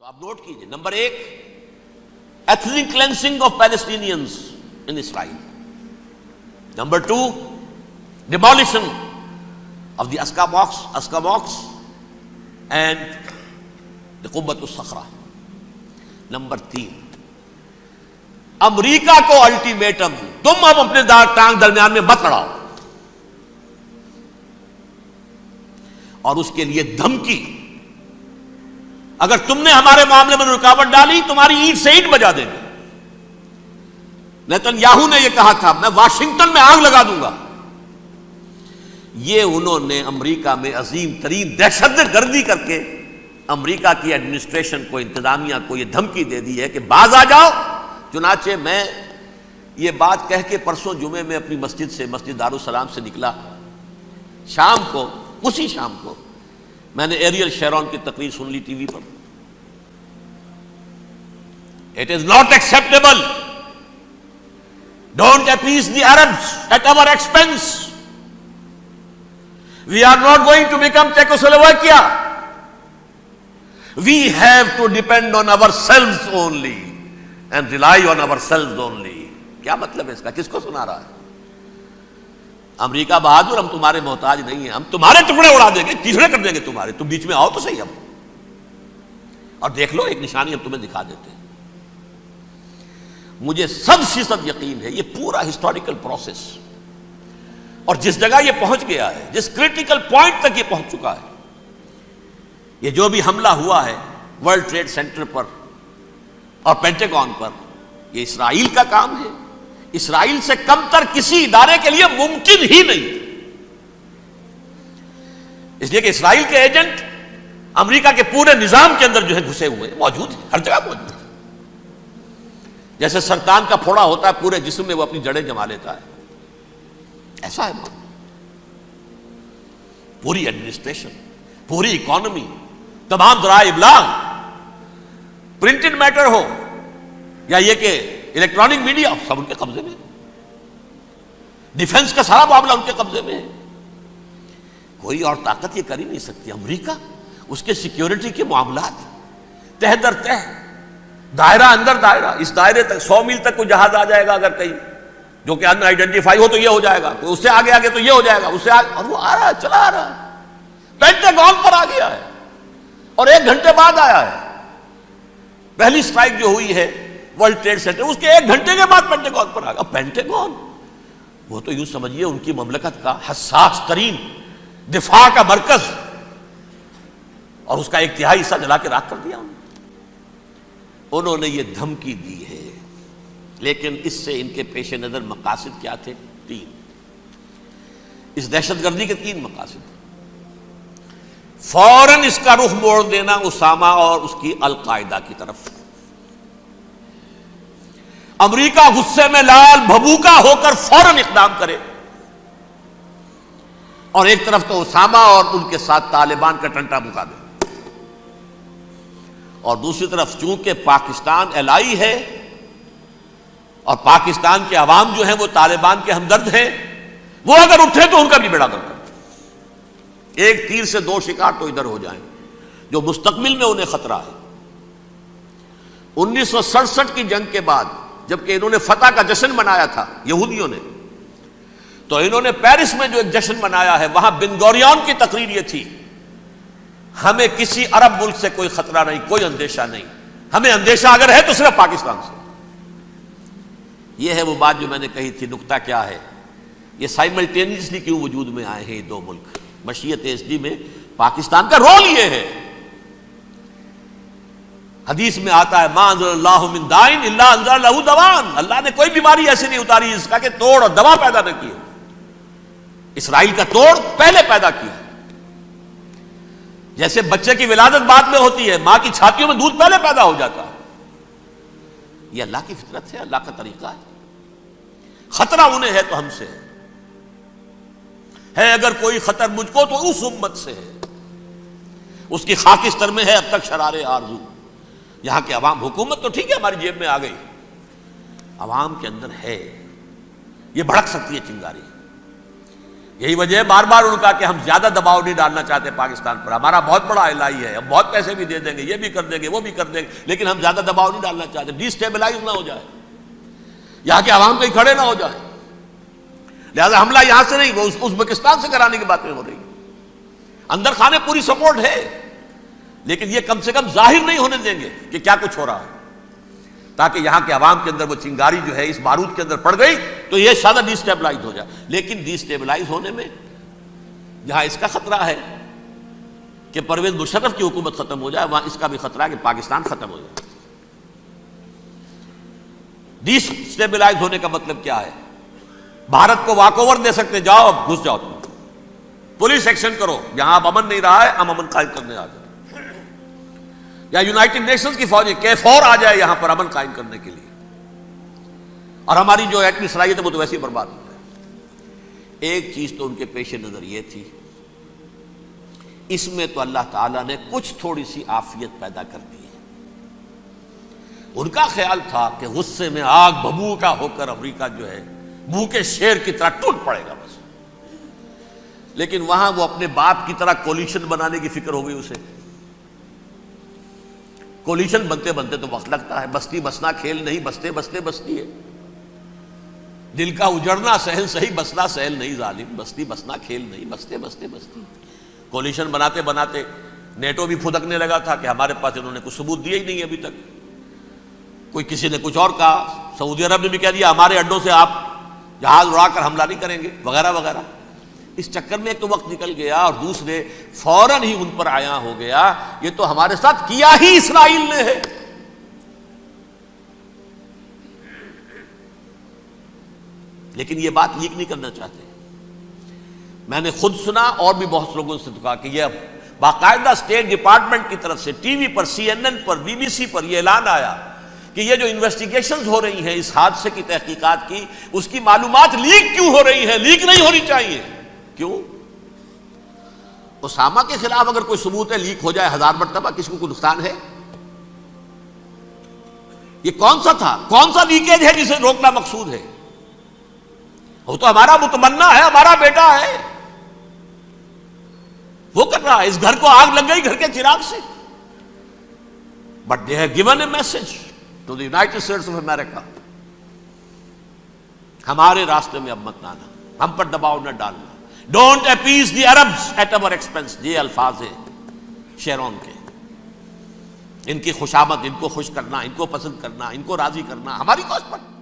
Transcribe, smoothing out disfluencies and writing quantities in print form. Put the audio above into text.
آپ نوٹ کیجئے، number 1 ethnic cleansing of Palestinians in Israel. Number 2 demolition of the Asca-mosque and the Qubbat al-Sakhra. نمبر 3 امریکہ کو ultimatum, تم اب اپنے ٹانگ درمیان میں مت لڑاؤ، اور اس کے لیے دھمکی، اگر تم نے ہمارے معاملے میں رکاوٹ ڈالی تمہاری اینٹ سے اینٹ بجا دیں گے. نیتن یاہو نے یہ کہا تھا میں واشنگٹن میں آگ لگا دوں گا. یہ انہوں نے امریکہ میں عظیم ترین دہشت گردی کر کے امریکہ کی ایڈمنسٹریشن کو، انتظامیہ کو یہ دھمکی دے دی ہے کہ باز آ جاؤ. چنانچہ میں یہ بات کہہ کے پرسوں جمعے میں اپنی مسجد دارالسلام سے نکلا، شام کو، اسی شام کو میں نے ایریل شیرون کی تقریر سن لی T V per. It is not acceptable. Don't appease the Arabs at our expense. We are not going to become Czechoslovakia. We have to depend on ourselves only and rely on ourselves only. کیا مطلب ہے اس کا؟ کس کو سنا رہا ہے؟ امریکہ بہادر، ہم تمہارے محتاج نہیں ہیں، ہم تمہارے ٹکڑے اڑا دیں گے، ٹکڑے کر دیں گے تمہارے، تم بیچ میں آؤ تو صحیح. اب اور دیکھ لو ایک نشانی ہم تمہیں دکھا دیتے ہیں. مجھے 100% یقین ہے یہ پورا ہسٹوریکل پروسیس، اور جس جگہ یہ پہنچ گیا ہے، جس کریٹیکل پوائنٹ تک یہ پہنچ چکا ہے، یہ جو بھی حملہ ہوا ہے ورلڈ ٹریڈ سینٹر پر اور پینٹاگون پر، یہ اسرائیل کا کام ہے. اسرائیل سے کم تر کسی ادارے کے لیے ممکن ہی نہیں، اس لیے کہ اسرائیل کے ایجنٹ امریکہ کے پورے نظام کے اندر جو ہے گھسے ہوئے موجود ہیں، ہر جگہ موجود ہیں. جیسے سرطان کا پھوڑا ہوتا ہے پورے جسم میں وہ اپنی جڑیں جما لیتا ہے، ایسا ہے پوری ایڈمنسٹریشن، پوری اکانومی، تمام ذرائع ابلاغ، پرنٹڈ میٹر ہو یا یہ کہ الیکٹرانک میڈیا، سب ان کے قبضے میں. ڈیفنس کا سارا معاملہ ان کے قبضے میں ہے. کوئی اور طاقت یہ کر ہی نہیں سکتی. امریکہ، اس کے سیکیورٹی کے معاملات تہ در تہ، دائرہ اندر دائرہ، اس دائرے تک 100 میل تک کوئی جہاز آ جائے گا اگر کہیں جو کہ ان آئیڈینٹیفائی ہو تو یہ ہو جائے گا، کوئی اس سے آگے آگے تو یہ ہو جائے گا، اس سے آگے، اور وہ آ رہا ہے، چلا آ رہا ہے. پینٹاگون پر آ گیا ہے اور 1 گھنٹے بعد آیا ہے. پہلی سٹرائک جو ہوئی ہے ورلڈ ٹریڈ سینٹر، اس کے 1 گھنٹے کے بعد پینٹاگون پر آ گیا. پینٹاگون وہ تو یوں سمجھیے ان کی مملکت کا حساس ترین دفاع کا مرکز، اور اس کا 1/3 حصہ جلا کے راکھ کر دیا. انہوں نے یہ دھمکی دی ہے، لیکن اس سے ان کے پیش نظر مقاصد کیا تھے؟ 3. اس دہشت گردی کے 3 مقاصد. فوراً اس کا رخ موڑ دینا اسامہ اور اس کی القاعدہ کی طرف. امریکہ غصے میں لال بھبوکا ہو کر فوراً اقدام کرے، اور ایک طرف تو اسامہ اور ان کے ساتھ طالبان کا ٹنٹا مکا دے، اور دوسری طرف چونکہ پاکستان الائی ہے اور پاکستان کے عوام جو ہیں وہ طالبان کے ہمدرد ہیں، وہ اگر اٹھے تو ان کا بھی بیڑا گرک. ایک تیر سے 2 شکار تو ادھر ہو جائیں، جو مستقبل میں انہیں خطرہ ہے. 1967 کی جنگ کے بعد جبکہ انہوں نے فتح کا جشن منایا تھا یہودیوں نے، تو انہوں نے پیرس میں جو ایک جشن منایا ہے، وہاں بن گوریون کی تقریر یہ تھی، ہمیں کسی عرب ملک سے کوئی خطرہ نہیں، کوئی اندیشہ نہیں، ہمیں اندیشہ اگر ہے تو صرف پاکستان سے. یہ ہے وہ بات جو میں نے کہی تھی. نکتہ کیا ہے؟ یہ سائملٹینیسلی کیوں وجود میں آئے ہیں یہ 2 ملک؟ مشیت ایسڈی میں پاکستان کا رول یہ ہے. حدیث میں آتا ہے ما انزل اللہ من دائن الا انزل لہ دوان، اللہ نے کوئی بیماری ایسی نہیں اتاری جس کا کہ توڑ اور دوا پیدا نہ کی. اسرائیل کا توڑ پہلے پیدا کیا. جیسے بچے کی ولادت بعد میں ہوتی ہے، ماں کی چھاتیوں میں دودھ پہلے پیدا ہو جاتا ہے. یہ اللہ کی فطرت ہے، اللہ کا طریقہ ہے. خطرہ انہیں ہے تو ہم سے ہے، اگر کوئی خطر مجھ کو تو اس امت سے ہے. اس کی خاکستر میں ہے اب تک شرار آرزو. یہاں کے عوام، حکومت تو ٹھیک ہے ہماری جیب میں آ گئی، عوام کے اندر ہے، یہ بھڑک سکتی ہے چنگاری. یہی وجہ ہے بار بار ان کا کہ ہم زیادہ دباؤ نہیں ڈالنا چاہتے پاکستان پر. ہمارا بہت بڑا الہی ہے, ہم بہت پیسے بھی دے دیں گے, یہ بھی کر دیں گے, وہ بھی کر دیں گے, لیکن ہم زیادہ دباؤ نہیں ڈالنا چاہتے, ڈی اسٹیبلائز نہ ہو جائے, یہاں کے عوام کہیں کھڑے نہ ہو جائے. لہذا حملہ یہاں سے نہیں, وہ ازبکستان سے کرانے کی باتیں ہو رہی ہیں. اندر خانے پوری سپورٹ ہے, لیکن یہ کم سے کم ظاہر نہیں ہونے دیں گے کہ کیا کچھ ہو رہا ہے, تاکہ یہاں کے عوام کے اندر وہ چنگاری جو ہے اس بارود کے اندر پڑ گئی تو یہ شاید ڈی اسٹیبلائز ہو جائے. لیکن ڈی اسٹیبلائز ہونے میں جہاں اس کا خطرہ ہے کہ پرویز مشرف کی حکومت ختم ہو جائے, وہاں اس کا بھی خطرہ ہے کہ پاکستان ختم ہو جائے. ڈی اسٹیبلائز ہونے کا مطلب کیا ہے؟ بھارت کو واک اوور دے سکتے, جاؤ اب گھس جاؤ, تم پولیس ایکشن کرو, یہاں اب امن نہیں رہا ہے, ہم امن قائم کرنے آ جائیں. یا یونائٹڈ نیشنز کی فوجیں K4 آ جائے یہاں پر امن قائم کرنے کے لیے, اور ہماری جو ایٹمی صلاحیت ہے وہ تو ویسے ہی برباد ہو جائے. ایک چیز تو ان کے پیش نظر یہ تھی, اس میں تو اللہ تعالیٰ نے کچھ تھوڑی سی عافیت پیدا کر دی ہے. ان کا خیال تھا کہ غصے میں آگ ببو کا ہو کر امریکہ جو ہے بھوکے شیر کی طرح ٹوٹ پڑے گا بس, لیکن وہاں وہ اپنے باپ کی طرح کولیشن بنانے کی فکر ہو گئی اسے. کولیشن بنتے بنتے تو وقت لگتا ہے, بستی بسنا کھیل نہیں, بستے بستے بستی ہے. دل کا اجڑنا سہل صحیح, بسنا سہل نہیں ظالم, بستی بسنا کھیل نہیں, بستے بستے بستی. کولیشن بناتے بناتے نیٹو بھی پھدکنے لگا تھا کہ ہمارے پاس انہوں نے کچھ ثبوت دیا ہی نہیں ابھی تک. کوئی کسی نے کچھ اور کہا, سعودی عرب نے بھی کہہ دیا ہمارے اڈوں سے آپ جہاز اڑا کر حملہ نہیں کریں گے وغیرہ وغیرہ. اس چکر میں ایک تو وقت نکل گیا, اور دوسرے فوراً ہی ان پر آیا ہو گیا یہ تو ہمارے ساتھ کیا ہی اسرائیل نے ہے. لیکن یہ بات لیک نہیں کرنا چاہتے. میں نے خود سنا اور بھی بہت لوگوں سے کہا کہ یہ باقاعدہ اسٹیٹ ڈپارٹمنٹ کی طرف سے ٹی وی پر, CNN پر, BBC پر یہ اعلان آیا کہ یہ جو انویسٹیگیشنز ہو رہی ہیں اس حادثے کی تحقیقات کی, اس کی معلومات لیک کیوں ہو رہی ہیں, لیک نہیں ہونی چاہیے. کیوں؟ اسامہ کے خلاف اگر کوئی ثبوت ہے لیک ہو جائے 1000 مرتبہ, کسی کو کوئی نقصان ہے؟ یہ کون سا تھا, کون سا لیکیج ہے جسے روکنا مقصود ہے؟ وہ تو ہمارا متمنا ہے, ہمارا بیٹا ہے, وہ کر رہا ہے. اس گھر کو آگ لگ گئی گھر کے چراغ سے, but they have given a message to the United States of America, ہمارے راستے میں اب مت آنا, ہم پر دباؤ نہ ڈالنا. Don't appease the Arabs at our expense. یہ الفاظ ہیں شیرون کے. ان کی خوشامد, ان کو خوش کرنا, ان کو پسند کرنا, ان کو راضی کرنا ہماری کوشش پر